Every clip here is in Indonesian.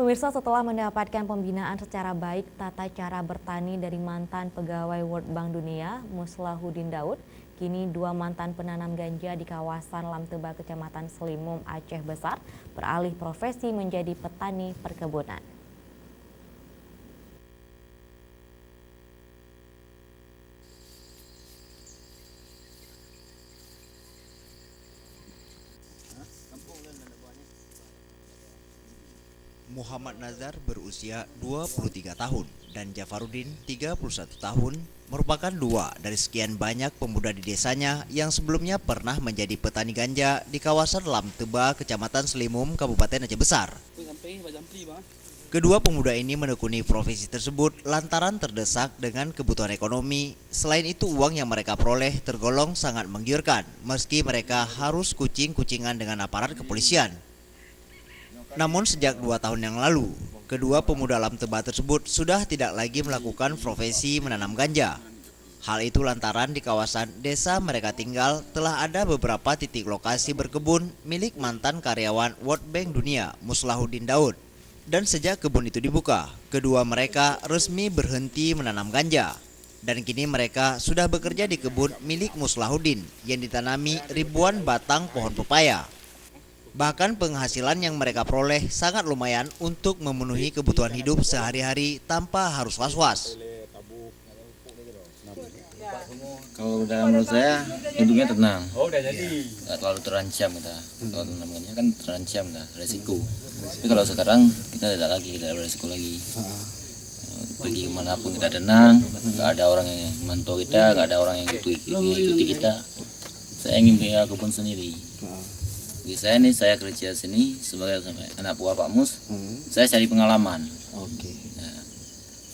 Pemirsa, setelah mendapatkan pembinaan secara baik tata cara bertani dari mantan pegawai World Bank Dunia, Muslahuddin Daud, kini dua mantan penanam ganja di kawasan Lamteba, Kecamatan Selimum, Aceh Besar, beralih profesi menjadi petani perkebunan. Muhammad Nazar berusia 23 tahun dan Jafaruddin 31 tahun merupakan dua dari sekian banyak pemuda di desanya yang sebelumnya pernah menjadi petani ganja di kawasan Lamteba, Kecamatan Selimum, Kabupaten Aceh Besar. Kedua pemuda ini menekuni profesi tersebut lantaran terdesak dengan kebutuhan ekonomi. Selain itu, uang yang mereka peroleh tergolong sangat menggiurkan meski mereka harus kucing-kucingan dengan aparat kepolisian. Namun sejak 2 tahun yang lalu, kedua pemuda Lamteba tersebut sudah tidak lagi melakukan profesi menanam ganja. Hal itu lantaran di kawasan desa mereka tinggal telah ada beberapa titik lokasi berkebun milik mantan karyawan World Bank Dunia, Muslahuddin Daud. Dan sejak kebun itu dibuka, kedua mereka resmi berhenti menanam ganja. Dan kini mereka sudah bekerja di kebun milik Muslahuddin yang ditanami ribuan batang pohon pepaya. Bahkan penghasilan yang mereka peroleh sangat lumayan untuk memenuhi kebutuhan hidup sehari-hari tanpa harus was-was. Kalau menurut saya hidupnya tenang, nggak terlalu terancam kita. Kalau namanya kan terancam lah, resiko. Tapi kalau sekarang kita tidak ada resiko lagi. Pergi kemanapun kita tenang, nggak ada orang yang memantau kita, nggak ada orang yang ikuti kita. Saya ingin punya kebun sendiri. Di saya kerja sini sebagai anak buah Pak Mus. Saya cari pengalaman. Nah,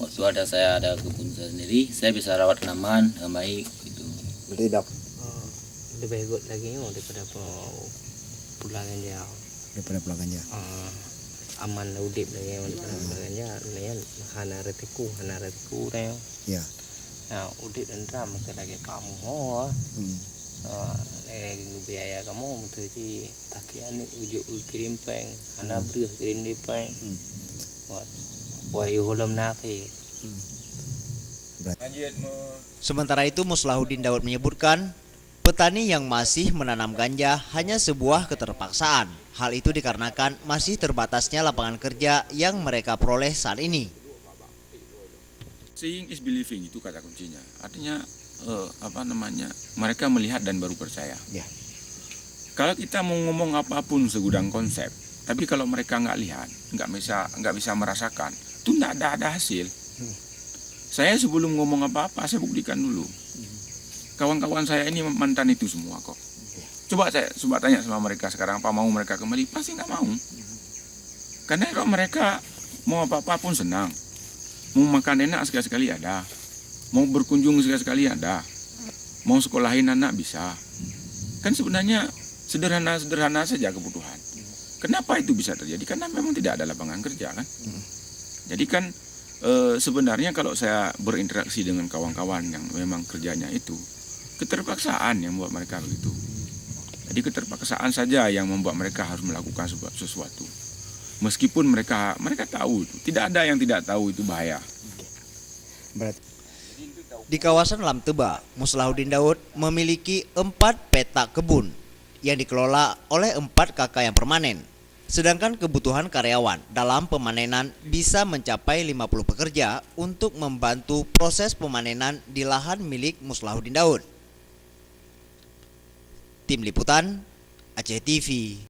waktu saya ada kebun saya sendiri, saya bisa rawat tanaman dengan baik gitu. Berarti lebih baik lagi daripada pulang aja. daripada pulang ganja. Aman udip lagi daripada pulang ganja. Lain hana retiku teh. Ya. Nah, udip dan dram lagi kamu biaya kamu menjadi takian ujuk kirim peng anak beri kirim di peng buat ulam naki. Sementara itu, Muslahuddin Daud menyebutkan petani yang masih menanam ganja hanya sebuah keterpaksaan. Hal itu dikarenakan masih terbatasnya lapangan kerja yang mereka peroleh saat ini. Seeing is believing, itu kata kuncinya. Artinya mereka melihat dan baru percaya. Ya. Kalau kita mau ngomong apapun segudang konsep, tapi kalau mereka nggak lihat, nggak bisa merasakan, itu nggak ada hasil. Saya sebelum ngomong apa-apa, saya buktikan dulu. Kawan-kawan saya ini mantan itu semua kok. Coba tanya sama mereka sekarang, apa mau mereka kembali? Pasti nggak mau. Karena kalau mereka mau apa-apa pun senang, mau makan enak sekali-sekali ada. Mau berkunjung sekali-sekali ada, mau sekolahin anak bisa. Kan sebenarnya sederhana saja kebutuhan. Kenapa itu bisa terjadi? Karena memang tidak ada lapangan kerja kan. Jadi kan sebenarnya kalau saya berinteraksi dengan kawan-kawan yang memang kerjanya itu, keterpaksaan yang membuat mereka begitu. Jadi keterpaksaan saja yang membuat mereka harus melakukan sesuatu. Meskipun mereka tahu itu, tidak ada yang tidak tahu itu bahaya. Di kawasan Lamteba, Muslahuddin Daud memiliki 4 petak kebun yang dikelola oleh 4 kakak yang permanen. Sedangkan kebutuhan karyawan dalam pemanenan bisa mencapai 50 pekerja untuk membantu proses pemanenan di lahan milik Muslahuddin Daud. Tim Liputan, Aceh TV.